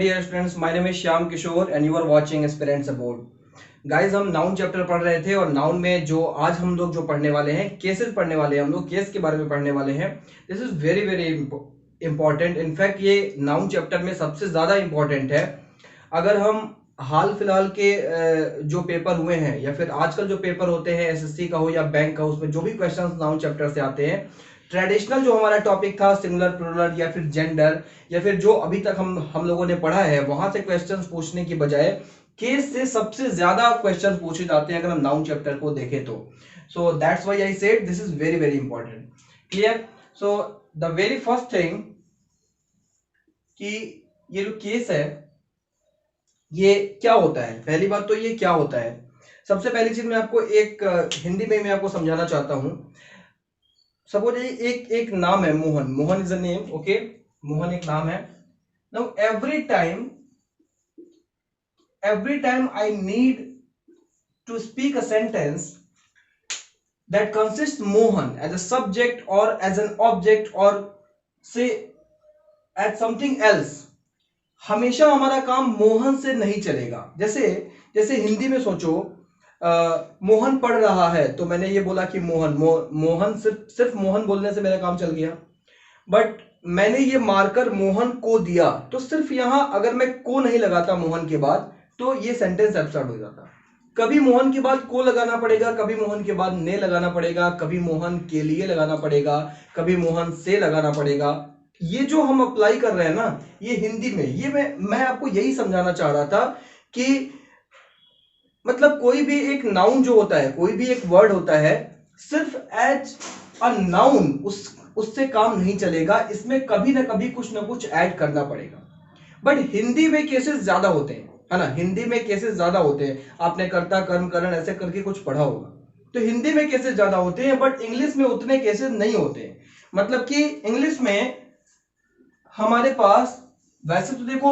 dear students, my name is Shyam Kishore and you are watching Aspirants Aboard. Guys हम noun chapter पढ़ रहे थे और noun में जो आज हम लोग जो पढ़ने वाले हैं केसेस पढ़ने वाले हैं, हम लोग केस के बारे में पढ़ने वाले हैं. This is very very important. In fact ये नाउन चैप्टर में सबसे ज्यादा इंपॉर्टेंट है. अगर हम हाल फिलहाल के जो पेपर हुए हैं या फिर आजकल जो पेपर होते हैं एसएससी का हो या बैंक का, उसमें जो भी क्वेश्चंस नाउन चैप्टर से आते हैं, ट्रेडिशनल जो हमारा टॉपिक था सिंगुलर प्लूरल या फिर जेंडर या फिर जो अभी तक हम लोगों ने पढ़ा है वहां से क्वेश्चंस पूछने की बजाय केस से सबसे ज्यादा क्वेश्चंस पूछे जाते हैं अगर हम नाउन चैप्टर को देखें तो. So that's why I said this is very very important. Clear? So the very first thing कि ये जो केस है ये क्या होता है. पहली बात तो ये क्या होता है. सबसे पहली चीज मैं आपको एक हिंदी में मैं आपको समझाना चाहता हूं. सपोज एक नाम है Mohan. Mohan is a name. Okay, Mohan एक नाम है. Now every time I need to speak a sentence that consists Mohan as a subject or as an object or say as something else, हमेशा हमारा काम मोहन से नहीं चलेगा. जैसे हिंदी में सोचो, मोहन पढ़ रहा है तो मैंने ये बोला कि मोहन सिर्फ मोहन बोलने से मेरा काम चल गया. बट मैंने ये मार्कर मोहन को दिया तो सिर्फ यहां अगर मैं को नहीं लगाता मोहन के बाद तो ये सेंटेंस एब्सर्ड हो जाता. कभी मोहन के बाद को लगाना पड़ेगा, कभी मोहन के बाद ने लगाना पड़ेगा, कभी मोहन के लिए लगाना पड़ेगा, कभी मोहन से लगाना पड़ेगा. ये जो हम अप्लाई कर रहे हैं ना, ये हिंदी में, ये मैं आपको यही समझाना चाह रहा था कि मतलब कोई भी एक नाउन जो होता है, कोई भी एक वर्ड होता है, सिर्फ एज अ नाउन उससे काम नहीं चलेगा. इसमें कभी ना कभी कुछ ना कुछ ऐड करना पड़ेगा. बट हिंदी में केसेस ज्यादा होते हैं, है ना. हिंदी में केसेस ज्यादा होते हैं. आपने कर्ता कर्म करण ऐसे करके कुछ पढ़ा होगा. तो हिंदी में केसेस ज्यादा होते हैं बट इंग्लिश में उतने केसेस नहीं होते हैं. मतलब कि इंग्लिश में हमारे पास वैसे तो देखो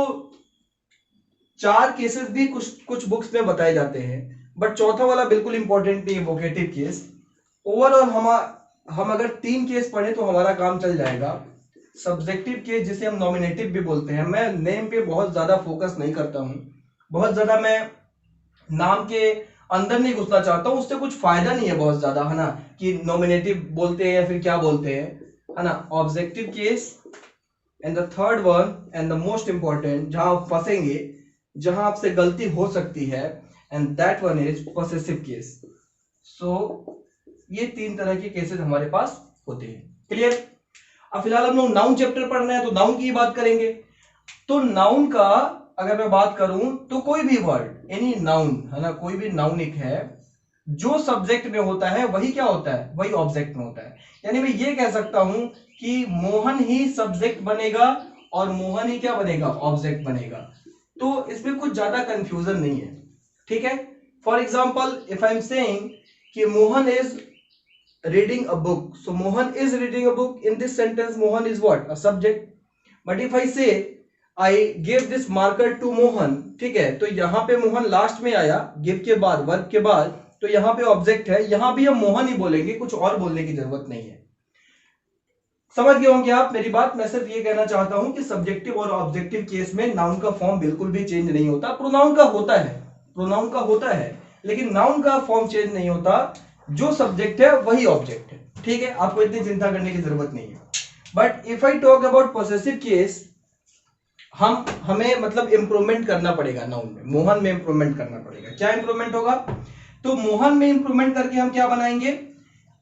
4 केसेस भी कुछ बुक्स में बताए जाते हैं, बट चौथा वाला बिल्कुल इंपॉर्टेंट नहीं है, वोकेटिव केस. ओवरऑल हम अगर 3 केस पढ़े तो हमारा काम चल जाएगा. सब्जेक्टिव केस जिसे हम नॉमिनेटिव भी बोलते हैं. मैं नेम पे बहुत ज्यादा फोकस नहीं करता हूं, बहुत ज्यादा मैं नाम के अंदर नहीं घुसना चाहता हूं. उससे कुछ फायदा नहीं है बहुत ज्यादा, है ना, कि नॉमिनेटिव बोलते हैं या फिर क्या बोलते हैं, है ना. Objective case and the third one and the most important, जहां आप फंसेंगे, जहां आपसे गलती हो सकती है, and that one is possessive case. So ये 3 तरह के केसेस हमारे पास होते हैं. क्लियर? अब फिलहाल हम लोग नाउन चैप्टर पढ़ना है तो नाउन की बात करेंगे. तो नाउन का अगर मैं बात करूं तो कोई भी वर्ड, एनी नाउन, है ना, कोई भी नाउनिक है जो सब्जेक्ट में होता है वही क्या होता है, वही ऑब्जेक्ट में होता है. यानी मैं ये कह सकता हूं कि मोहन ही सब्जेक्ट बनेगा और मोहन ही क्या बनेगा, ऑब्जेक्ट बनेगा. तो इसमें कुछ ज्यादा कंफ्यूजन नहीं है. ठीक है? For example if I am saying कि Mohan is reading a book, so Mohan is reading a book. In this sentence Mohan is what, a subject. But if I say I gave this marker to Mohan, ठीक है, तो यहां पे Mohan last में आया, give के बाद, वर्ब के बाद, तो यहां पे ऑब्जेक्ट है. यहां भी हम मोहन ही बोलेंगे, कुछ और बोलने की जरूरत नहीं है. समझ गए होंगे आप मेरी बात. मैं सिर्फ ये कहना चाहता हूं कि सब्जेक्टिव और ऑब्जेक्टिव केस में नाउन का फॉर्म बिल्कुल भी चेंज नहीं होता. प्रोनाउन का होता है, लेकिन नाउन का फॉर्म चेंज नहीं होता. जो सब्जेक्ट है वही ऑब्जेक्ट है. ठीक है, आपको इतनी चिंता करने की जरूरत नहीं है. But if I talk about possessive case, हमें मतलब इंप्रूवमेंट करना पड़ेगा. नाउन में, मोहन में इंप्रूवमेंट करना पड़ेगा. क्या इंप्रूवमेंट होगा? तो मोहन में इंप्रूवमेंट करके हम क्या बनाएंगे.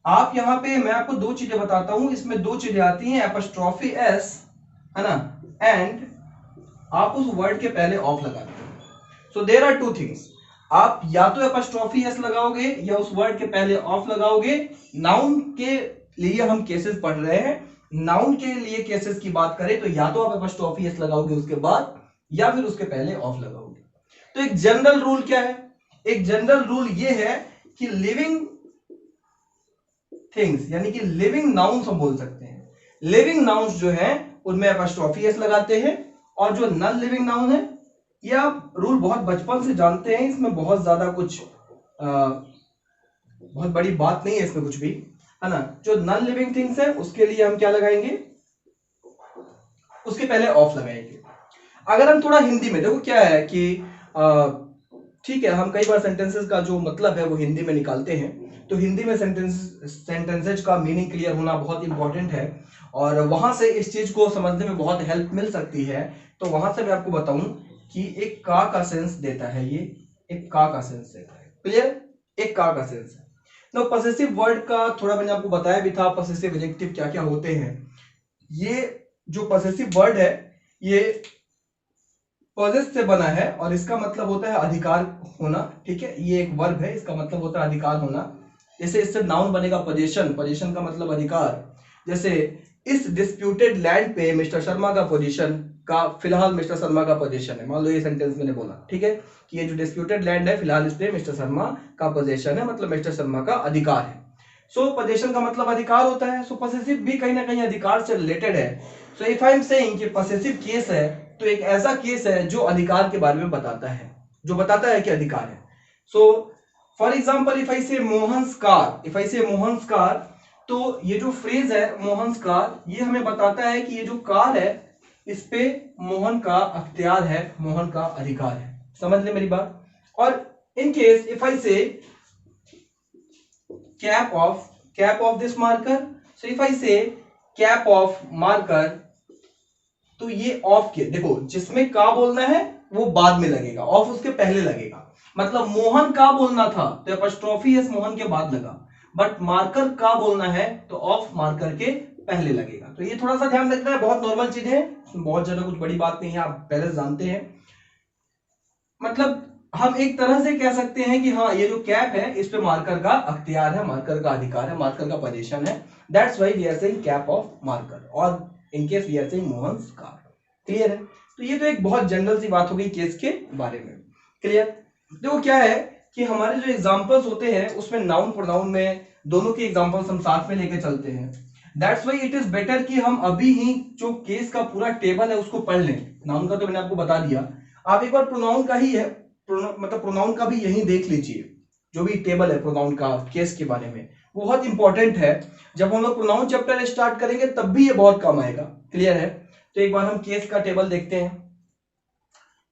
आप यहां पे मैं आपको 2 चीजें बताता हूं. इसमें 2 चीजें आती हैं, एपोस्ट्रोफी एस, है ना, एंड आप उस वर्ड के पहले ऑफ लगाते हैं. So there are 2 things. आप या तो एपोस्ट्रोफी एस लगाओगे या उस वर्ड के पहले ऑफ लगाओगे. नाउन के लिए हम केसेस पढ़ रहे हैं. नाउन के लिए केसेस की बात करें तो या तो आप एपोस्ट्रोफी एस लगाओगे उसके बाद, या फिर उसके पहले ऑफ लगाओगे. तो एक जनरल रूल क्या है? एक जनरल रूल ये है कि लिविंग थिंग्स, यानी कि लिविंग नाउन्स हम बोल सकते हैं. लिविंग नाउन्स जो है उनमें एपोस्ट्रोफी एस लगाते हैं, और जो नॉन लिविंग नाउन है, ये आप रूल बहुत बचपन से जानते हैं. इसमें बहुत ज्यादा कुछ बहुत बड़ी बात नहीं है इसमें कुछ भी, है ना. जो नॉन लिविंग थिंग्स है उसके लिए हम क्या लगाएंगे, उसके पहले ऑफ लगाएंगे. अगर हम थोड़ा हिंदी में देखो क्या है कि ठीक है, हम कई बार सेंटेंसेस का जो मतलब है वो हिंदी में निकालते हैं, तो हिंदी में सेंटेंसेज का मीनिंग क्लियर होना बहुत इंपॉर्टेंट है, और वहां से इस चीज को समझने में बहुत हेल्प मिल सकती है। तो वहां से मैं आपको बताऊं कि एक का सेंस देता है, ये एक का सेंस देता है, क्लियर, एक का सेंस है। तो पॉसेसिव वर्ड का थोड़ा मैंने आपको बताया भी था, पॉसेसिव एडजेक्टिव क्या क्या होते हैं। ये जो पॉसेसिव वर्ड है ये पॉजेस से बना है और इसका मतलब होता है अधिकार होना, ठीक है, ये एक वर्ब है, इसका मतलब होता है अधिकार होना। जैसे इससे नाउन बनेगा पोजीशन, पोजीशन का मतलब अधिकार। जैसे इस डिस्प्यूटेड लैंड पे मिस्टर शर्मा का पोजीशन का, फिलहाल मिस्टर शर्मा का पोजीशन है, मान लो ये सेंटेंस मैंने बोला, ठीक है, कि ये जो डिस्प्यूटेड लैंड है फिलहाल इस पे मिस्टर शर्मा का पोजीशन है, मतलब मिस्टर शर्मा का अधिकार है। सो पोजीशन का मतलब अधिकार होता है, सो पॉसेसिव भी कहीं ना कहीं अधिकार से रिलेटेड है। So if I am saying कि पॉसेसिव केस है, तो एक ऐसा केस है जो अधिकार के बारे में बताता है, जो बताता है कि अधिकार है। So for example if I से मोहन्स कार, इफ आई से मोहन्स कार, तो ये जो फ्रेज है मोहन्स कार, ये हमें बताता है कि ये जो कार है इस पे मोहन का अख्तियार है, मोहन का अधिकार है। समझ ले मेरी बात। और इन केस इफ आई से cap of this marker, so if I say cap of marker, तो ये ऑफ के देखो, जिसमें का बोलना है वो बाद में लगेगा, ऑफ उसके पहले लगेगा। मतलब मोहन का बोलना था तो एपोस्ट्रोफी एस मोहन के बाद लगा, बट मार्कर का बोलना है तो ऑफ मार्कर के पहले लगेगा। तो ये थोड़ा सा ध्यान रखना है, बहुत नॉर्मल चीज है, बहुत ज्यादा कुछ बड़ी बात नहीं है, आप पहले जानते हैं। मतलब हम एक तरह से कह सकते हैं कि हाँ ये जो कैप है इस पे मार्कर का अख्तियार है, मार्कर का अधिकार है, मार्कर का पोजीशन है, that's why we are saying cap of marker, और in case we are saying Mohan's car. Clear है। तो ये तो एक बहुत जनरल सी बात हो गई केस के बारे में। क्लियर। देखो क्या है कि हमारे जो एग्जांपल्स होते हैं उसमें नाउन प्रोनाउन में दोनों के एग्जांपल्स हम साथ में लेके चलते हैं। That's why it is better कि हम अभी ही जो केस का पूरा टेबल है उसको पढ़ लें। नाउन का तो मैंने आपको बता दिया, आप एक बार प्रोनाउन का ही है, मतलब प्रोनाउन का भी यही देख लीजिए, जो भी टेबल है प्रोनाउन का केस के बारे में, वो बहुत इंपॉर्टेंट है। जब हम लोग प्रोनाउन चैप्टर स्टार्ट करेंगे तब भी ये बहुत काम आएगा। क्लियर है। तो एक बार हम केस का टेबल देखते हैं।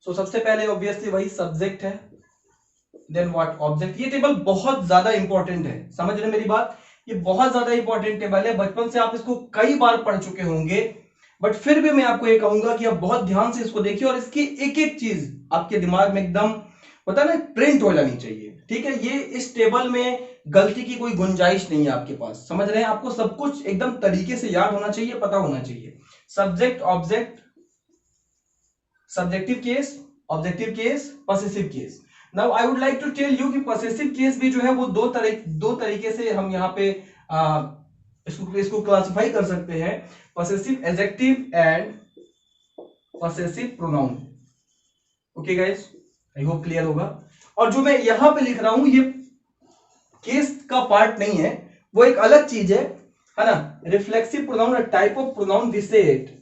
सो सबसे पहले ऑब्वियसली वही सब्जेक्ट है, देन व्हाट ऑब्जेक्ट। ये टेबल बहुत ज्यादा इंपॉर्टेंट है, समझ रहे मेरी बात, ये बहुत ज्यादा इंपॉर्टेंट टेबल है, बचपन से आप इसको कई बार पढ़ चुके होंगे, बट फिर भी मैं आपको ये कहूंगा कि आप बहुत ध्यान से इसको देखिए और इसकी एक एक चीज आपके दिमाग में एकदम पता ना प्रिंट हो जानी चाहिए। ठीक है, ये इस टेबल में गलती की कोई गुंजाइश नहीं है आपके पास, समझ रहे हैं, आपको सब कुछ एकदम तरीके से याद होना चाहिए, पता होना चाहिए। Subject, object, subjective case, objective case, possessive case. Now I would like to tell you कि पॉसेसिव केस भी जो है वो दो तरीके से हम यहाँ पे इसको क्लासिफाई कर सकते हैं, possessive adjective and possessive pronoun. Okay guys, I hope clear होगा। और जो मैं यहां पे लिख रहा हूं ये केस का पार्ट नहीं है, वो एक अलग चीज है ना। Reflexive pronoun, type of pronoun विसेट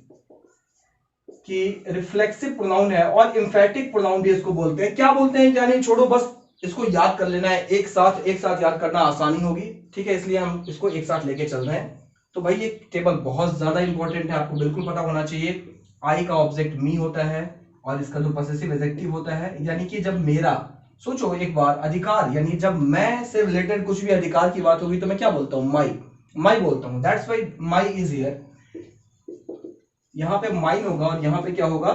कि रिफ्लेक्सिव प्रोनाउन है, और इंफेटिक प्रोनाउन भी इसको बोलते हैं। क्या बोलते हैं क्या नहीं छोड़ो, बस इसको याद कर लेना है, एक साथ याद करना आसानी होगी। ठीक है, इसलिए हम इसको एक साथ लेके चल रहे हैं। तो भाई ये टेबल बहुत ज्यादा इंपॉर्टेंट है, आपको बिल्कुल पता होना चाहिए। आई का ऑब्जेक्ट मी होता है और इसका जो पॉसेसिव एडजेक्टिव होता है, यानी कि जब मेरा, सोचो एक बार, अधिकार, यानी जब मैं से रिलेटेड कुछ भी अधिकार की बात होगी तो मैं क्या बोलता हूं, माई बोलता हूं। That's why my is here, यहां पे माइन होगा और यहां पे क्या होगा,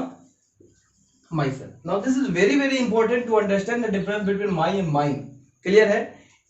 myself. Now this is very very important to understand the difference between my and mine. Clear है।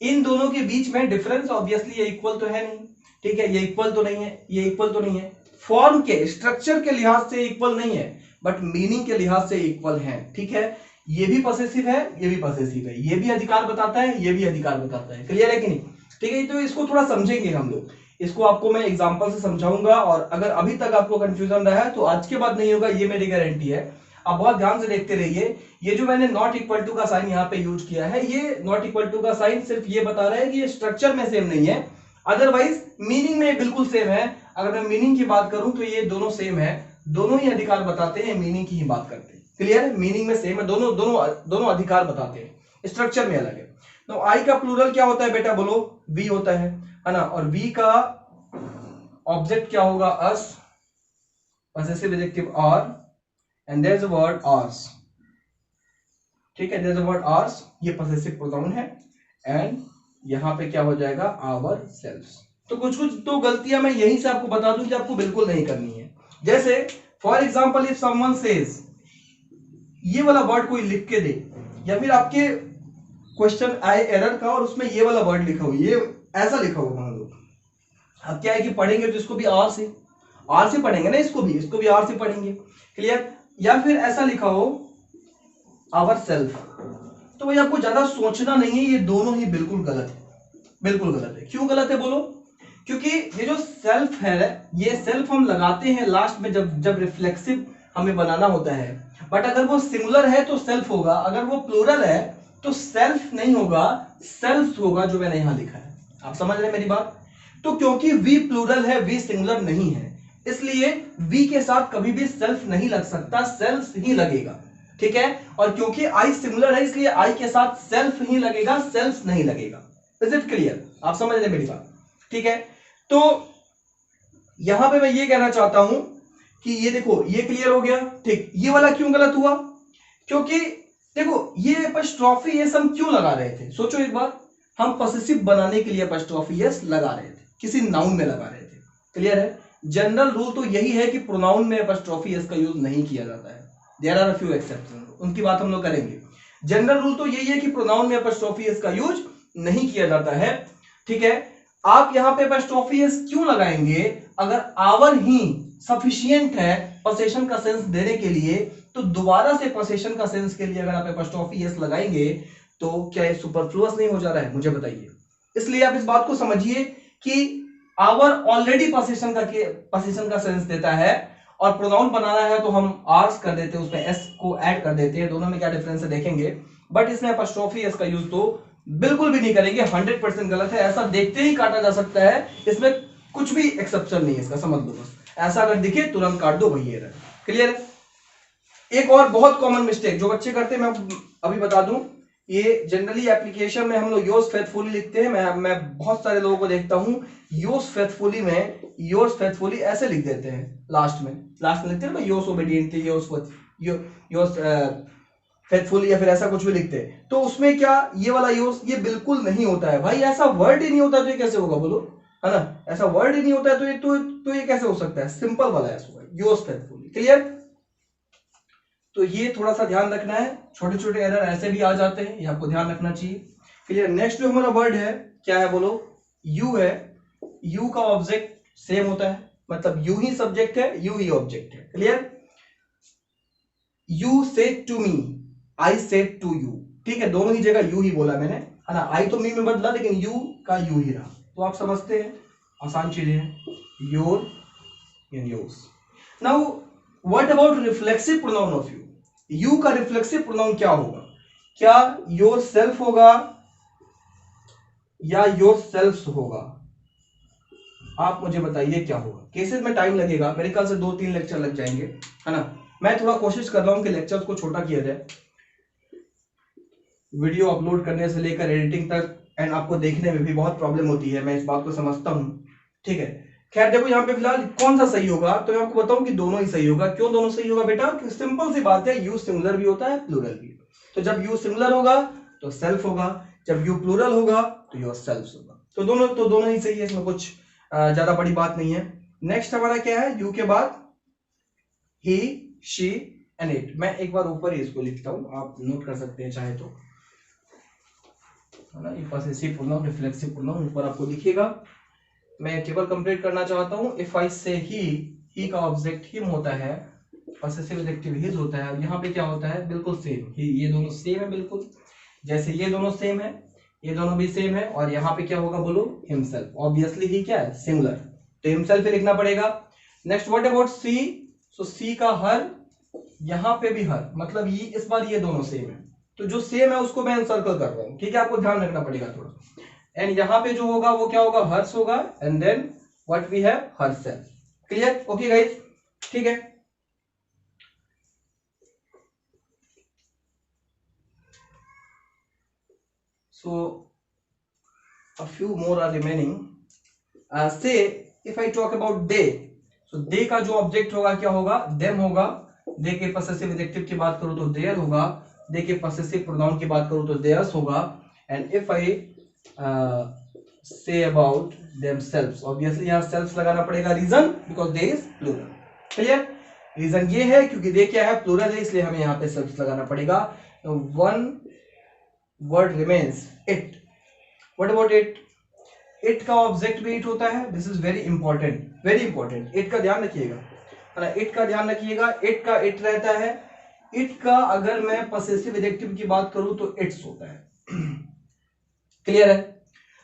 इन दोनों के बीच में डिफरेंस ऑब्वियसली ये इक्वल तो है नहीं, ठीक है, ये इक्वल तो नहीं है, ये इक्वल तो नहीं है, फॉर्म के स्ट्रक्चर के लिहाज से इक्वल नहीं है, बट मीनिंग के लिहाज से इक्वल है। ठीक है, ये भी पॉसेसिव है, ये भी पॉसेसिव है, ये भी अधिकार बताता है, ये भी अधिकार बताता है। क्लियर है कि नहीं। ठीक है, तो इसको थोड़ा समझेंगे हम लोग, इसको आपको मैं एग्जांपल से समझाऊंगा, और अगर अभी तक आपको कंफ्यूजन रहा है तो आज के बाद नहीं होगा, ये मेरी गारंटी है। आप बहुत ध्यान से देखते रहिए। ये जो मैंने नॉट इक्वल टू का साइन यहाँ पे यूज किया है, ये नॉट इक्वल टू का साइन सिर्फ ये बता रहा है कि ये स्ट्रक्चर में सेम नहीं है, अदरवाइज मीनिंग में बिल्कुल सेम है। अगर मैं मीनिंग की बात करूं तो ये दोनों सेम है, दोनों ही अधिकार बताते हैं, मीनिंग की ही बात करते हैं। क्लियर है, मीनिंग में सेम है, दोनों दोनों दोनों अधिकार बताते हैं, स्ट्रक्चर में अलग है। तो आई का प्लूरल क्या होता है बेटा, बोलो, वी होता है ना। और वी का ऑब्जेक्ट क्या होगा, us, possessive adjective are, and there is a word ours, ठीक है, there is a word ours, ये पॉसेसिव प्रोनाउन है, एंड यहां पे क्या हो जाएगा, आवर सेल्व्स। तो कुछ कुछ तो गलतियां मैं यहीं से आपको बता दूं कि आपको बिल्कुल नहीं करनी है। जैसे for example if someone says, ये वाला वर्ड कोई लिख के दे, या फिर आपके क्वेश्चन आए एरर का और उसमें ये वाला वर्ड लिखा हो, ये ऐसा लिखा हो मान लो, अब क्या है कि पढ़ेंगे तो इसको भी आर से पढ़ेंगे ना, इसको भी आर से पढ़ेंगे, क्लियर। या फिर ऐसा लिखा हो आवर सेल्फ, तो भाई आपको ज्यादा सोचना नहीं है, ये दोनों ही बिल्कुल गलत है, बिल्कुल गलत है। क्यों गलत है बोलो, क्योंकि ये जो सेल्फ है, ये सेल्फ हम लगाते हैं लास्ट में जब जब रिफ्लेक्सिव हमें बनाना होता है, बट अगर वो सिंगुलर है तो सेल्फ होगा, अगर वो प्लूरल है तो सेल्फ नहीं होगा, सेल्फ होगा, जो मैंने यहां लिखा है। आप समझ रहे हैं मेरी बात। तो क्योंकि वी प्लूरल है, वी सिंगुलर नहीं है, इसलिए वी के साथ कभी भी सेल्फ नहीं लग सकता, सेल्फ ही लगेगा, ठीक है। और क्योंकि आई सिंगुलर है, इसलिए आई के साथ सेल्फ ही लगेगा, सेल्फ नहीं लगेगा। इज इट क्लियर, आप समझ रहे हैं मेरी बात, ठीक है। तो यहां पे मैं ये कहना चाहता हूं कि ये देखो, ये क्लियर हो गया, ठीक। ये वाला क्यों गलत हुआ, क्योंकि देखो ये एपस्ट्रॉफी एस हम क्यों लगा रहे थे, सोचो एक बार, हम पॉसेसिव बनाने के लिए एपस्ट्रॉफी एस लगा रहे थे, किसी नाउन में लगा रहे थे, क्लियर है। जनरल रूल तो यही है कि प्रोनाउन में एपस्ट्रॉफी एस का यूज नहीं किया जाता है, there are a few exception, उनकी बात हम लोग करेंगे। जनरल रूल तो यही है कि प्रोनाउन में एपस्ट्रॉफी एस का यूज नहीं किया जाता है, ठीक है। आप यहां पे एपस्ट्रॉफी एस क्यों लगाएंगे, अगर आवर ही सफिशिएंट है पोसेशन का सेंस देने के लिए, तो दोबारा से पोसेशन का सेंस के लिए अगर आप एपस्ट्रॉफी एस लगाएंगे तो क्या ये सुपरफ्लुअस नहीं हो जा रहा है, मुझे बताइए। इसलिए आप इस बात को समझिए कि आवर ऑलरेडी पोसेशन का सेंस देता है, और प्रोनाउन बनाना है तो हम आर्स कर देते हैं, उसमें एस को ऐड कर देते हैं, दोनों में क्या डिफरेंस है देखेंगे। बट इसमें एपस्ट्रॉफी एस का यूज तो बिल्कुल भी नहीं करेंगे, 100% गलत है, ऐसा देखते ही काटा जा सकता है, इसमें कुछ भी एक्सेप्शन नहीं है इसका, समझ लो बस। ऐसा अगर दिखे तुरंत काट दो, वही एरर, क्लियर है। एक और बहुत कॉमन मिस्टेक जो बच्चे करते हैं, मैं अभी बता दूं, ये जनरली एप्लीकेशन में हम लोग योर्स फेथफुली लिखते हैं, मैं बहुत सारे लोगों को देखता हूं योर्स फेथफुली में योर्स फेथफुली ऐसे लिख देते हैं, लास्ट में लिखते हैं ना योर्स ओबीडिएंटली, योर्स फेथफुली, या फिर ऐसा कुछ भी लिखते हैं, तो उसमें क्या ये वाला योर्स, ये बिल्कुल नहीं होता है भाई, ऐसा वर्ड ही नहीं होता, तो ये कैसे होगा बोलो, है ना, ऐसा वर्ड ही नहीं होता है, तो ये कैसे हो सकता है, सिंपल वाला है योर्स फेथफुली, क्लियर। तो ये थोड़ा सा ध्यान रखना है, छोटे छोटे एरर ऐसे भी आ जाते हैं, ये आपको ध्यान रखना चाहिए, क्लियर। नेक्स्ट जो हमारा वर्ड है क्या है बोलो, यू है। यू का ऑब्जेक्ट सेम होता है, मतलब यू ही सब्जेक्ट है, यू ही ऑब्जेक्ट है, clear. You said to me, I said to you, ठीक है, दोनों ही जगह यू ही बोला मैंने, है ना, आई तो मी में बदला, लेकिन यू का यू ही रहा, तो आप समझते हैं, आसान चीजें हैं, your and yours. Now what about reflexive pronoun of you, you का रिफ्लेक्सिव प्रोनाउन क्या होगा, क्या योर सेल्फ होगा या योर सेल्फ्स होगा, आप मुझे बताइए क्या होगा। केसेस में टाइम लगेगा, मेरे ख्याल से 2-3 लेक्चर लग जाएंगे, है ना। मैं थोड़ा कोशिश कर रहा हूं कि लेक्चर्स को छोटा किया जाए, वीडियो अपलोड करने से लेकर एडिटिंग तक, एंड आपको देखने में भी बहुत प्रॉब्लम होती है, मैं इस बात को समझता हूं, ठीक है। खैर देखो यहाँ पे फिलहाल कौन सा सही होगा, तो मैं आपको बताऊं कि दोनों ही सही होगा। क्यों दोनों सही होगा बेटा, क्योंकि सिंपल सी बात है, यू सिंगुलर भी होता है, प्लूरल भी। तो जब यू सिंगुलर होगा तो सेल्फ होगा, जब यू प्लूरल होगा तो योर सेल्फ होगा, तो दोनों ही सही है, इसमें कुछ ज्यादा बड़ी बात नहीं है। नेक्स्ट हमारा क्या है, यू के बाद ही, शी एंड इट। मैं एक बार ऊपर ही इसको लिखता हूं, आप नोट कर सकते हैं चाहे तो, है ना, ये पॉसेसिव प्रोनाउन, रिफ्लेक्सिव प्रोनाउन ऊपर आपको दिखेगा। मैं केवल कंप्लीट करना चाहता हूं, इफ आई से ही का ऑब्जेक्ट हिम होता है, पॉसेसिव एडजेक्टिव हिज होता है, यहाँ पे क्या होता है, बिल्कुल सेम, ये दोनों सेम है, बिल्कुल जैसे ये दोनों सेम है, ये दोनों भी सेम है, और यहाँ पे क्या होगा बोलो, हिमसेल्फ। ऑब्वियसली ही क्या है, सिंगुलर, तो हिमसेल्फ ही लिखना पड़ेगा। नेक्स्ट व्हाट अबाउट सी, सो सी का हर, यहाँ पे भी हर, मतलब ये इस बार ये दोनों सेम है, तो जो सेम है उसको मैं सर्कल कर रहा हूँ, ठीक है, आपको ध्यान रखना पड़ेगा थोड़ा। एंड यहाँ पे जो होगा वो क्या होगा, हर्स होगा, and then what we have, herself, clear, okay guys, ठीक है। So a few more are remaining. Say if I talk about they, so they का जो ऑब्जेक्ट होगा क्या होगा, them होगा, दे के पसेसिव एडजेक्टिव की बात करूं तो देयर होगा, दे के पसेसिव प्रोनाउन की बात करूं तो देयर्स होगा, and if I say about themselves, obviously यहां सेल्फ लगाना पड़ेगा, reason because they is plural. Clear? Reason ये है क्योंकि दे क्या है, प्लूरल है, इसलिए हमें यहां पे सेल्फ लगाना पड़ेगा। One word remains, it. What about it? It का ऑब्जेक्ट भी इट होता है, this is very important, very important, it का ध्यान रखिएगा, है ना, इट का ध्यान रखिएगा, इट का इट रहता है, इट का अगर मैं पसेसिव एडजेक्टिव की बात करूं तो इट्स होता है। क्लियर है?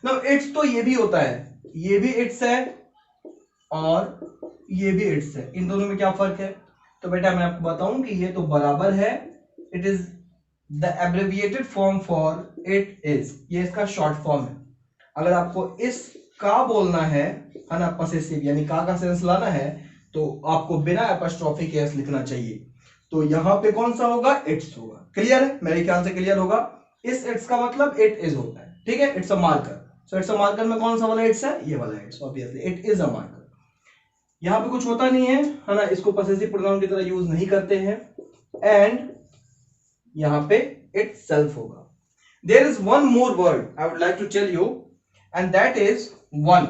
नाउ इट्स तो ये भी होता है, ये भी इट्स है और ये भी इट्स है, इन दोनों में क्या फर्क है? तो बेटा मैं आपको बताऊं कि ये तो बराबर है, it is the abbreviated form for it is, ये इसका शॉर्ट फॉर्म है। अगर आपको इस का बोलना है ना, पसेसिव यानी का सेंस लाना है, तो आपको बिना एपोस्ट्रोफी के एस लिखना चाहिए, तो यहां पे कौन सा होगा? इट्स होगा। क्लियर है? मेरे ख्याल से क्लियर होगा। इस इट्स का मतलब इट इज होता है, ठीक है, it's a marker. So it's a marker में कौन सा वाला इट्स है? ये वाला it's, obviously it is a marker. यहां पे कुछ होता नहीं है ना, इसको पसेसिव प्रोनाउन की तरह यूज नहीं करते हैं, एंड यहां पे इट सेल्फ होगा। There is one more word I would like to tell you, and that is one.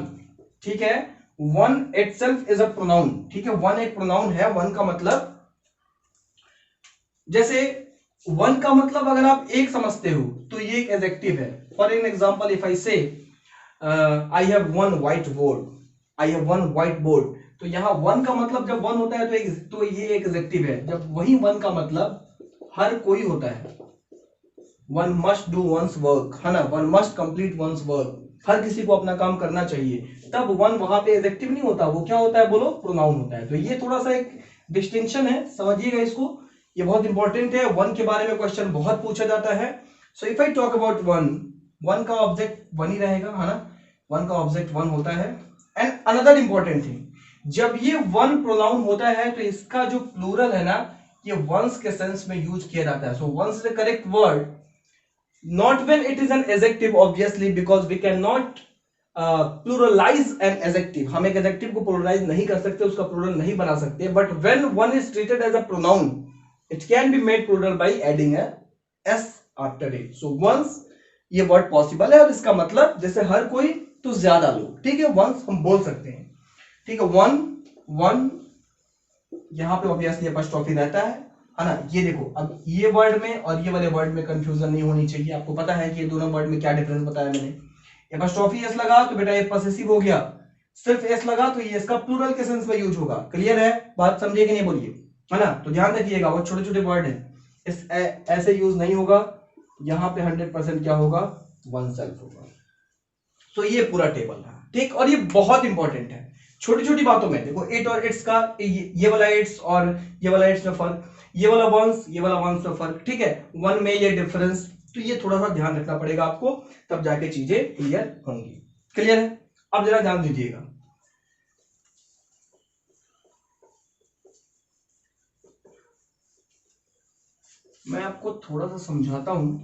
ठीक है, one itself is a pronoun. ठीक है, वन एक प्रोनाउन है। वन का मतलब, जैसे वन का मतलब अगर आप एक समझते हो तो ये एक एडजेक्टिव है। For an example if I say I have one white board, I have one white board, तो यहां वन का मतलब जब वन होता है तो ये एक एडजेक्टिव है। जब वही वन का मतलब हर कोई होता है, one must do one's work, है ना, one must complete one's work, हर किसी को अपना काम करना चाहिए, तब वन वहां पे एडजेक्टिव नहीं होता, वो क्या होता है बोलो? प्रोनाउन होता है। तो ये थोड़ा सा एक डिस्टिंक्शन है, समझिएगा इसको, ये बहुत इंपॉर्टेंट है। वन के बारे में क्वेश्चन बहुत पूछा जाता है। So if I talk about one, one का ऑब्जेक्ट वन ही रहेगा, है ना, वन का ऑब्जेक्ट वन होता है। एंड अनदर इंपॉर्टेंट थिंग, जब ये वन प्रोनाउन होता है तो इसका जो प्लूरल है ना, ये वंस के सेंस में यूज किया जाता है। So one's is the correct word, not when it is an adjective obviously, because we cannot pluralize an adjective, हम एक adjective को pluralize नहीं कर सकते, उसका plural नहीं बना सकते, but when one is treated as a pronoun it can be made plural by adding a s after it. So once ये word possible है, और इसका मतलब जैसे हर कोई तो ज्यादा लोग, ठीक है, once हम बोल सकते हैं, ठीक है, वन वन यहां पे ऑब्वियसली अपॉस्ट्रोफी रहता है ना। ये देखो, अब ये वर्ड में और ये वाले वर्ड में कंफ्यूजन नहीं होनी चाहिए। आपको पता है कि ये दोनों वर्ड में क्या डिफरेंस बताया मैंने। अपॉस्ट्रोफी एस लगा तो बेटा ये पॉसेसिव हो गया, सिर्फ एस लगा तो ये इसका प्लूरल के सेंस में यूज होगा। क्लियर है? बात समझिए कि नहीं बोलिए, है ना। तो ध्यान रखिएगा, वो छोटे छोटे वर्ड है, इस ऐसे यूज नहीं होगा। यहां पे 100% क्या होगा? वन सेल्फ होगा। तो ये पूरा टेबल था, ठीक। और ये बहुत इंपॉर्टेंट है, छोटी छोटी बातों में देखो, इट और इट्स का, ये वाला इट्स और ये वाला इट्स में फर्क, ये वाला वंस, ये वाला वंस में फर्क, ठीक है, वन में ये डिफरेंस। तो ये थोड़ा सा ध्यान रखना पड़ेगा आपको, तब जाके चीजें क्लियर होंगी। क्लियर है? अब जरा ध्यान दीजिएगा, मैं आपको थोड़ा सा समझाता हूं।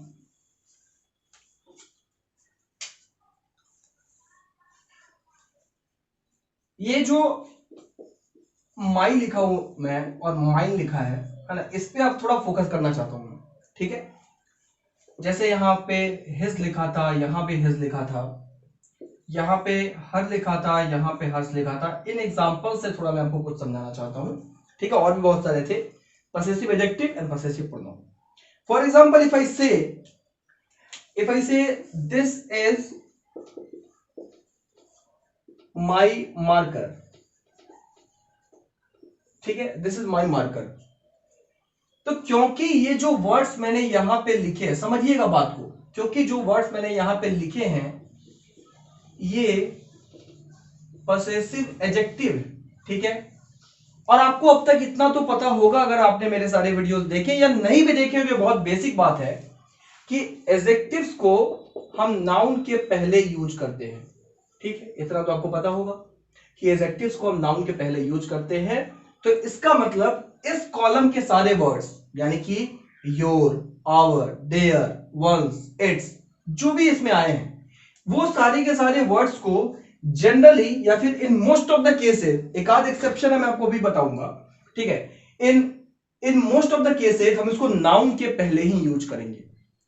ये जो माई लिखा हूं मैं और माइन लिखा है ना, इस पे आप थोड़ा फोकस करना चाहता हूं मैं, ठीक है। जैसे यहां पे हिज लिखा था, यहां पे हिज लिखा था, यहां पे हर लिखा था, यहां पे हर्ष लिखा था। इन एग्जांपल से थोड़ा मैं आपको कुछ समझाना चाहता हूं, ठीक है। और भी बहुत सारे थे, possessive adjective and possessive pronoun. For example if I से दिस इज माई मार्कर, ठीक है, दिस इज माई मार्कर। तो क्योंकि ये जो वर्ड्स मैंने यहां पे लिखे हैं, समझिएगा बात को, क्योंकि जो वर्ड्स मैंने यहां पे लिखे हैं ये पॉसेसिव एडजेक्टिव, ठीक है। और आपको अब तक इतना तो पता होगा, अगर आपने मेरे सारे वीडियोस देखे या नहीं भी देखे हुए, बहुत बेसिक बात है कि एडजेक्टिव्स को हम नाउन के पहले यूज करते हैं, ठीक है। इतना तो आपको पता होगा कि एडजेक्टिव्स को हम नाउन के पहले यूज करते हैं। तो इसका मतलब इस कॉलम के सारे वर्ड्स, यानी कि your, our, their, one's, its, जो भी इसमें आए हैं, वो सारे के सारे वर्ड्स को जनरली या फिर इन मोस्ट ऑफ द केसेस, एक आध एक्सेप्शन है मैं आपको भी बताऊंगा, ठीक है, in in most of the cases हम इसको नाउन के पहले ही यूज करेंगे,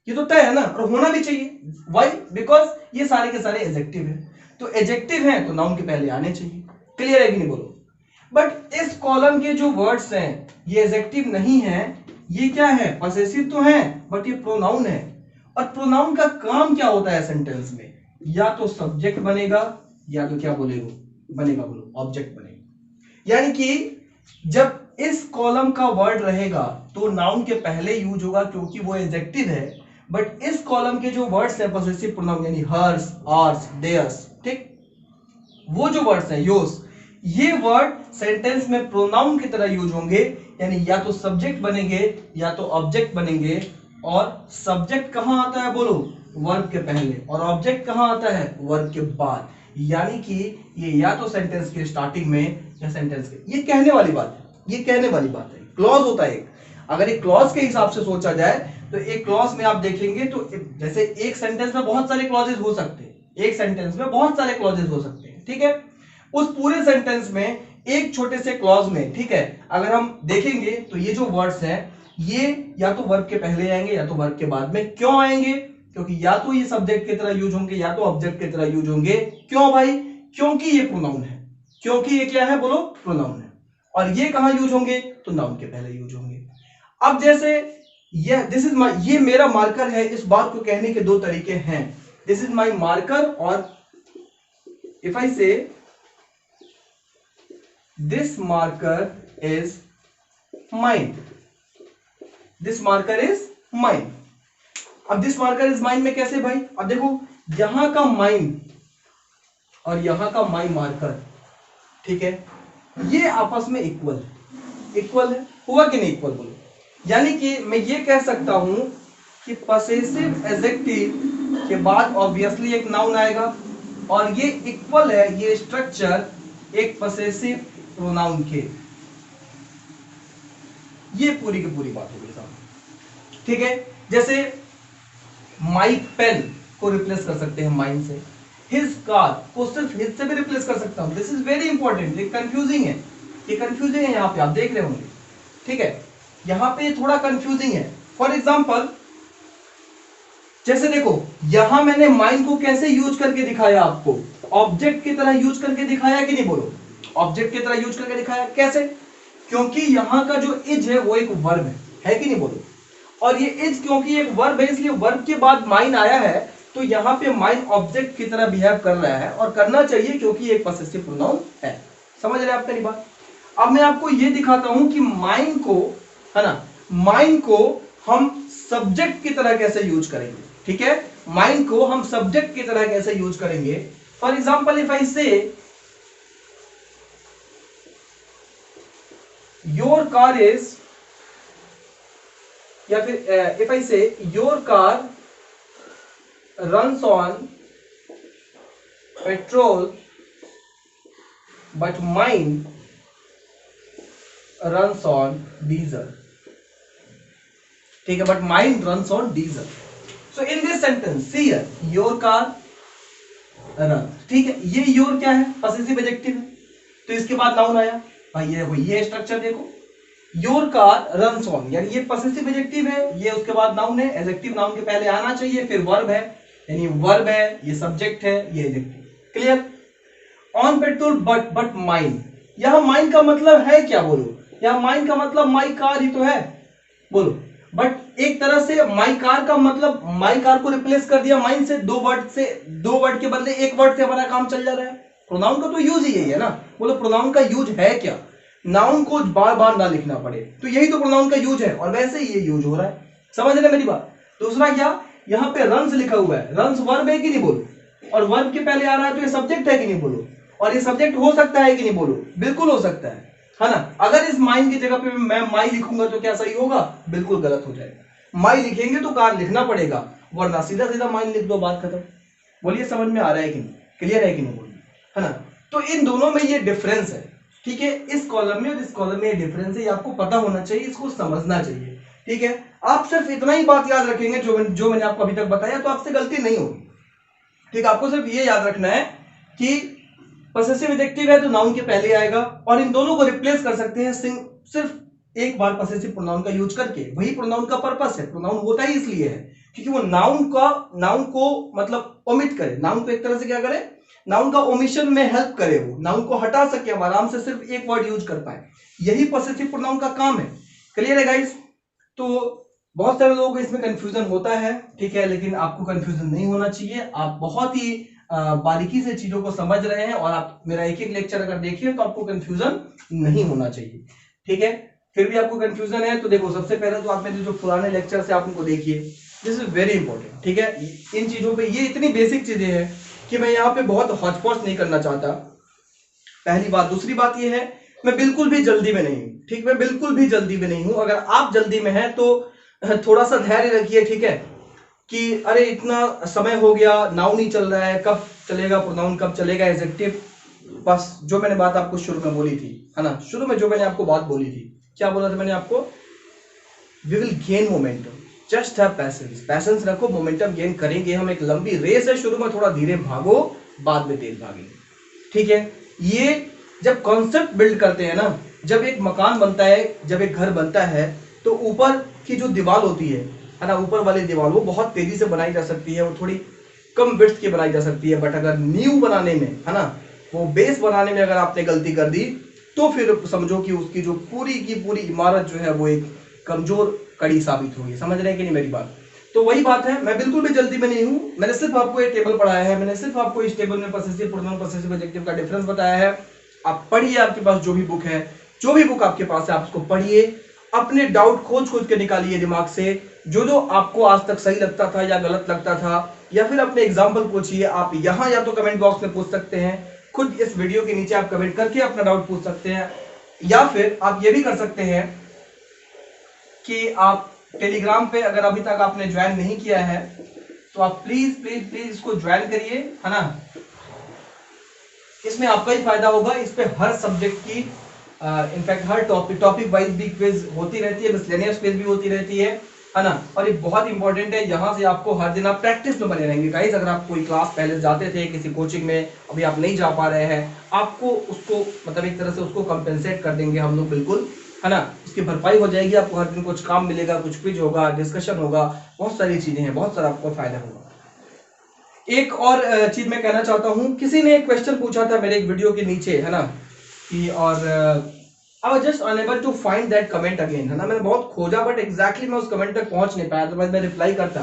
ये तो तय है ना, और होना भी चाहिए। व्हाई? बिकॉज ये सारे के सारे एडजेक्टिव है, तो एडजेक्टिव है तो नाउन के पहले आने चाहिए। क्लियर है कि नहीं बोलो? बट इस कॉलम के जो वर्ड्स हैं ये एडजेक्टिव नहीं है, ये क्या है? पॉसेसिव तो है बट ये प्रोनाउन है। और प्रोनाउन का काम क्या होता है सेंटेंस में? या तो सब्जेक्ट बनेगा या तो क्या बनेगा बोलो, ऑब्जेक्ट बनेगा। यानी कि जब इस कॉलम का वर्ड रहेगा तो नाउन के पहले यूज होगा क्योंकि वो एडजेक्टिव है, बट इस कॉलम के जो वर्ड्स है पॉसेसिव प्रोनाउन यानी हर्स, आर्स, देयर्स, ठीक, वो जो वर्ड्स हैं योर्स, ये वर्ड सेंटेंस में प्रोनाउन की तरह यूज होंगे, यानी या तो सब्जेक्ट बनेंगे या तो ऑब्जेक्ट बनेंगे। और सब्जेक्ट कहां आता है बोलो? वर्ब के पहले, और ऑब्जेक्ट कहां आता है? वर्ब के बाद। यानी कि ये या तो सेंटेंस के स्टार्टिंग में या सेंटेंस के, ये कहने वाली बात है, ये कहने वाली बात है। क्लॉज होता है एक, अगर एक क्लॉज के हिसाब से सोचा जाए तो एक क्लॉज में आप देखेंगे तो जैसे एक सेंटेंस में बहुत सारे क्लॉजेस हो सकते हैं, एक सेंटेंस में बहुत सारे क्लॉजेस हो सकते हैं, ठीक है। उस पूरे सेंटेंस में एक छोटे से क्लॉज में, ठीक है, अगर हम देखेंगे तो ये जो वर्ड्स हैं ये या तो वर्ब के पहले आएंगे या तो वर्ब के बाद में। क्यों आएंगे? क्योंकि या तो ये सब्जेक्ट की तरह यूज होंगे या तो ऑब्जेक्ट की तरह यूज होंगे। क्यों भाई? क्योंकि ये प्रोनाउन है, क्योंकि ये क्या है बोलो? प्रोनाउन है। और ये कहां यूज होंगे? तो नाउन के पहले यूज होंगे। अब जैसे ये मेरा मार्कर है, इस बात को कहने के दो तरीके हैं, दिस इज माई मार्कर, और इफ आई से this marker is mine, this marker is mine. अब दिस मार्कर इज माइन में कैसे भाई? अब देखो यहां का माइन और यहां का माई मार्कर, ठीक है, ये आपस में इक्वल है, हुआ कि नहीं इक्वल बोलो? यानी कि मैं ये कह सकता हूं कि पॉसेसिव एडजेक्टिव के बाद ऑब्वियसली एक नाउन आएगा, और ये इक्वल है, ये स्ट्रक्चर एक पॉसेसिव प्रोनाउन के। ये पूरी की पूरी बात होगी साहब, ठीक है। जैसे माई पेन को रिप्लेस कर सकते हैं माइन से, हिज कार को सिर्फ हिज से भी रिप्लेस कर सकता हूं। दिस इज वेरी इंपॉर्टेंट, ये कंफ्यूजिंग है, ये कंफ्यूजिंग है, यहां पे आप देख रहे होंगे, ठीक है, यहां पे थोड़ा कंफ्यूजिंग है। फॉर एग्जाम्पल जैसे देखो यहां मैंने माइन को कैसे यूज करके दिखाया आपको? ऑब्जेक्ट की तरह यूज करके दिखाया कि नहीं बोलो? ऑब्जेक्ट की तरह यूज करके दिखाया। कैसे? क्योंकि यहां का जो इज है वो एक वर्ब है कि नहीं बोलो? और ये इज क्योंकि एक वर्ब है, इसलिए वर्ब के बाद माइन आया है, तो यहां पे माइन ऑब्जेक्ट की तरह बिहेव कर रहा है, और करना चाहिए क्योंकि एक पॉसेसिव प्रोनाउन है। समझ रहे आप मेरी बात? अब मैं आपको ये दिखाता हूं कि माइन को, है ना, माइन को हम सब्जेक्ट की तरह कैसे यूज करेंगे, ठीक है, माइन को हम सब्जेक्ट की तरह कैसे यूज करेंगे। फॉर एग्जाम्पल इफ आई से योर कार इज, या फिर इफ आई से your car runs on petrol but mine runs on diesel, ठीक है, but mine runs on diesel. So in this sentence see here your car run, ठीक है, ये your क्या है? पॉसेसिव एडजेक्टिव है, तो इसके बाद नाउन आया भाई, ये स्ट्रक्चर देखो, योर कार रन्स ऑन, यानी ये पॉसेसिव एडजेक्टिव है, ये उसके बाद नाउन है, एडजेक्टिव नाउन के पहले आना चाहिए, फिर वर्ब है, यानी वर्ब है, ये सब्जेक्ट है, ये adjective. Clear? On petrol but mine, यहां माइन का मतलब है क्या बोलो? यहां माइन का मतलब माई कार ही तो है बोलो, बट एक तरह से माई कार का मतलब माई कार को रिप्लेस कर दिया माइन से, दो वर्ड के बदले एक वर्ड से हमारा काम चल जा रहा है। प्रोनाउन का तो यूज ही यही है ना, बोलो प्रोनाउन का यूज है क्या? नाउन को बार बार ना लिखना पड़े, तो यही तो प्रोनाउन का यूज है, और वैसे ही ये यूज हो रहा है। समझ रहे मेरी बात? दूसरा क्या, यहां पे रन्स लिखा हुआ है, रन्स वर्ब है कि नहीं बोलो? और वर्ब के पहले आ रहा है तो ये सब्जेक्ट है कि नहीं बोलो? और ये सब्जेक्ट हो सकता है कि नहीं बोलो? बिल्कुल हो सकता है ना। अगर इस माइन की जगह पे मैं माई लिखूंगा तो क्या सही होगा? बिल्कुल गलत हो जाएगा। माई लिखेंगे तो कार लिखना पड़ेगा, वरना सीधा सीधा माइन लिख दो, बात खत्म। बोलिए समझ में आ रहा है कि नहीं? क्लियर है कि नहीं बोलिए, है ना। तो इन दोनों में ये डिफरेंस है, ठीक है, इस कॉलम में और इस कॉलम में ये डिफरेंस है, ये आपको पता होना चाहिए, इसको समझना चाहिए, ठीक है। आप सिर्फ इतना ही बात याद रखेंगे जो मैंने आपको अभी तक बताया, तो आपसे गलती नहीं होगी, ठीक। आपको सिर्फ ये याद रखना है कि पॉसेसिव एडजेक्टिव है तो नाउन के पहले आएगा, और इन दोनों को रिप्लेस कर सकते हैं सिर्फ एक बार पॉसेसिव प्रोनाउन का यूज करके। वही प्रोनाउन का पर्पस है, प्रोनाउन होता ही इसलिए है क्योंकि वो नाउन को मतलब ओमिट करे, नाउन को एक तरह से क्या करे, नाउन का ओमिशन में हेल्प करे, वो नाउन को हटा सके, हम आराम से सिर्फ एक वर्ड यूज कर पाए। यही पॉसेसिव प्रोनाउन का काम है। क्लियर है गाइस? तो बहुत सारे लोगों को इसमें कंफ्यूजन होता है, ठीक है, लेकिन आपको कंफ्यूजन नहीं होना चाहिए। आप बहुत ही बारीकी से चीजों को समझ रहे हैं और आप मेरा एक एक लेक्चर अगर देखिए तो आपको कंफ्यूजन नहीं होना चाहिए, ठीक है। फिर भी आपको कंफ्यूजन है तो देखो, सबसे पहले तो आप मेरे जो पुराने लेक्चर से आप उनको देखिए, दिस इज वेरी इंपॉर्टेंट, ठीक है। इन चीजों पे, ये इतनी बेसिक चीजें हैं कि मैं यहाँ पे बहुत हॉचपॉच नहीं करना चाहता, पहली बात। दूसरी बात ये है, मैं बिल्कुल भी जल्दी में नहीं हूँ, ठीक, मैं बिल्कुल भी जल्दी में नहीं हूँ। अगर आप जल्दी में हैं तो थोड़ा सा धैर्य रखिए, ठीक है, कि अरे इतना समय हो गया, नाउन नहीं चल रहा है, कब चलेगा प्रोनाउन, कब चलेगा एडजेक्टिव। बस जो मैंने बात आपको शुरू में बोली थी, है ना, शुरू में जो मैंने आपको बात बोली थी, क्या बोला था मैंने आपको, we will gain momentum, just have patience, patience रखो, मोमेंटम गेन करेंगे हम। एक लंबी रेस है, शुरू में थोड़ा धीरे भागो, बाद में तेज भागेंगे, ठीक है। ये जब कॉन्सेप्ट बिल्ड करते हैं ना, जब एक मकान बनता है, जब एक घर बनता है, तो ऊपर की जो दीवार होती है ना, ऊपर वाली दीवार वो बहुत तेजी से बनाई जा सकती है, वो थोड़ी कम विड्थ की बनाई जा सकती है। बट अगर नींव बनाने में, है ना, वो बेस बनाने में अगर आपने गलती कर दी तो फिर समझो कि उसकी जो पूरी की पूरी इमारत जो है वो एक कमजोर कड़ी साबित होगी। समझ रहे हैं कि नहीं मेरी बात? तो वही बात है, मैं बिल्कुल भी जल्दी में नहीं हूं। मैंने सिर्फ आपको एक टेबल पढ़ाया है, मैंने सिर्फ आपको इस टेबल में पॉसेसिव प्रोनाउन पॉसेसिव एडजेक्टिव का डिफरेंस बताया है। आप पढ़िए, आपके पास जो भी बुक है, जो भी बुक आपके पास है, आप उसको पढ़िए, अपने डाउट खोज खोज के निकालिए दिमाग से, जो जो आपको आज तक सही लगता था या गलत लगता था, या फिर अपने एग्जाम्पल पूछिए। आप यहाँ या तो कमेंट बॉक्स में पूछ सकते हैं, खुद इस वीडियो के नीचे आप कमेंट करके अपना डाउट पूछ सकते हैं, या फिर आप ये भी कर सकते हैं कि आप टेलीग्राम पे, अगर अभी तक आपने ज्वाइन नहीं किया है तो आप प्लीज प्लीज प्लीज इसको ज्वाइन करिए, है ना। इसमें आपका ही फायदा होगा। इस पे हर सब्जेक्ट की इनफैक्ट हर टॉपिक वाइज भी क्विज होती रहती है, मिसलेनियस क्विज भी होती रहती है ना। और ये बहुत इंपॉर्टेंट है, यहाँ से आपको हर दिन आप प्रैक्टिस में बने रहेंगे गाइस। अगर आप कोई क्लास पहले जाते थे किसी कोचिंग में, अभी आप नहीं जा पा रहे हैं, आपको उसको मतलब एक तरह से उसको कंपेंसेट कर देंगे हम लोग, बिल्कुल, है ना। उसकी भरपाई हो जाएगी, आपको हर दिन कुछ काम मिलेगा, कुछ क्विज होगा, डिस्कशन होगा, बहुत सारी चीजें हैं, बहुत सारा आपको फायदा होगा। एक और चीज मैं कहना चाहता हूं, किसी ने एक क्वेश्चन पूछा था मेरे एक वीडियो के नीचे, है ना, कि और I was just unable to find that comment again, है ना। मैंने बहुत खोजा बट एग्जैक्टली मैं उस कमेंट तक पहुंच नहीं पाया, तो मैं रिप्लाई करता,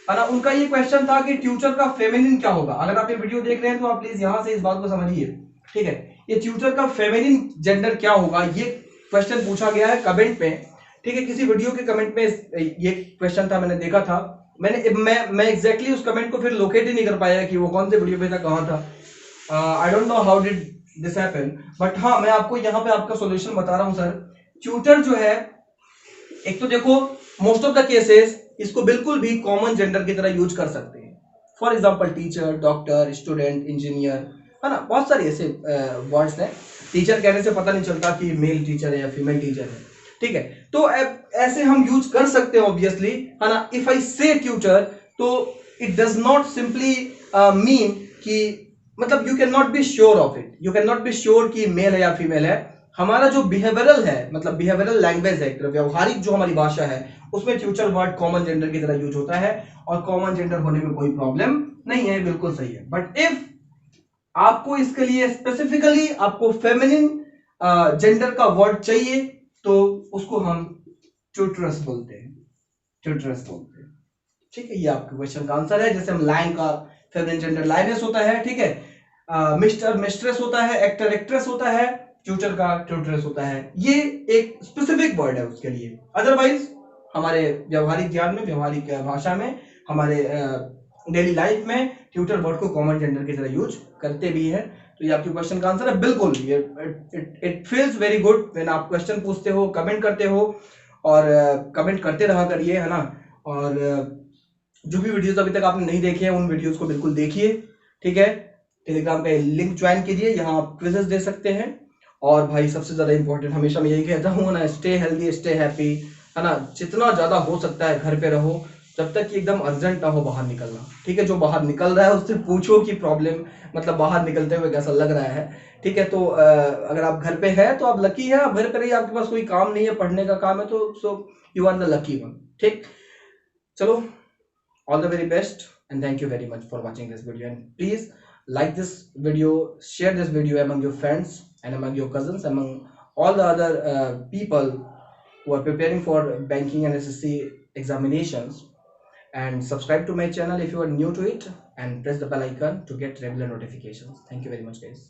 है ना। उनका ये क्वेश्चन था कि ट्यूटर का फेमिनिन क्या होगा। अगर आप ये वीडियो देख रहे हैं तो आप प्लीज यहां से इस बात को समझिए, ठीक है। ये ट्यूटर का फेमिनिन जेंडर क्या होगा, ये क्वेश्चन पूछा गया है कमेंट में, ठीक है। किसी वीडियो के कमेंट में ये क्वेश्चन था, मैंने देखा था। मैं एग्जैक्टली उस कमेंट को फिर लोकेट ही नहीं कर पाया कि वो कौन से वीडियो पे था, कहां था। I don't know how did this happen, but हाँ, मैं आपको यहाँ पे आपका सॉल्यूशन बता रहा हूँ सर। ट्यूटर जो है, एक तो देखो, मोस्ट ऑफ द केसेस इसको बिल्कुल भी कॉमन जेंडर की तरह यूज कर सकते हैं। For example teacher, doctor, student, engineer, है ना, बहुत सारे ऐसे वर्ड्स हैं। टीचर कहने से पता नहीं चलता कि मेल टीचर है या फीमेल टीचर है, ठीक है। तो ऐसे हम यूज कर सकते हैं ऑब्वियसली, है ना। इफ आई से ट्यूटर, तो it does not simply mean कि मतलब you can not be sure of it, you can not be sure कि मेल है या फीमेल है। हमारा जो बिहेवियरल है, मतलब बिहेवियरल लैंग्वेज है, व्यवहारिक जो हमारी भाषा है, उसमें फ्यूचर वर्ड कॉमन जेंडर की तरह यूज होता है, और कॉमन जेंडर होने में कोई प्रॉब्लम नहीं है, बिल्कुल सही है। बट इफ आपको इसके लिए स्पेसिफिकली आपको फेमिनिन जेंडर का वर्ड चाहिए, तो उसको हम ट्यूटरस बोलते हैं, ट्यूटरस बोलते हैं, ठीक है। ये आपके क्वेश्चन का आंसर है। जैसे हम लाइन का फेमिनिन जेंडर लाइनेस होता है, ठीक है, मिस्टर मिस्ट्रेस होता है, एक्टर एक्ट्रेस होता है, ट्यूटर का ट्यूटरस होता है। ये एक स्पेसिफिक वर्ड है उसके लिए। अदरवाइज हमारे व्यवहारिक ज्ञान में, व्यवहारिक भाषा में, हमारे डेली लाइफ में ट्यूटर वर्ड को कॉमन जेंडर की तरह यूज करते भी है। तो ये आपके क्वेश्चन का आंसर है, बिल्कुल। ये it feels very good when आप क्वेश्चन पूछते हो, कमेंट करते हो, और कमेंट करते रहा करिए, है ना। और जो भी वीडियोस अभी तक आपने नहीं देखे हैं, उन वीडियोस को बिल्कुल देखिए, ठीक है। टेलीग्राम का लिंक ज्वाइन कीजिए, यहाँ आप क्विजेस दे सकते हैं। और भाई सबसे ज्यादा इंपॉर्टेंट, हमेशा मैं यही कहता हूँ ना, स्टे हेल्दी, स्टे हैप्पी, है ना। जितना ज्यादा हो सकता है घर पे रहो, जब तक कि एकदम अर्जेंट ना हो बाहर निकलना। ठीक है, जो बाहर निकल रहा है उससे पूछो कि प्रॉब्लम, मतलब बाहर निकलते हुए कैसा लग रहा है। ठीक है, तो अगर आप घर पे है तो आप लकी है, आप घर पे रहिए, आपके पास कोई काम नहीं है, पढ़ने का काम है, तो so you are the lucky one. ठीक, चलो, all the very best, and thank you very much for watching this video, and please like this video, share this video among your friends and among your cousins, among all the other people who are preparing for banking and SSC examinations, and subscribe to my channel if you are new to it, and press the bell icon to get regular notifications. Thank you very much, guys.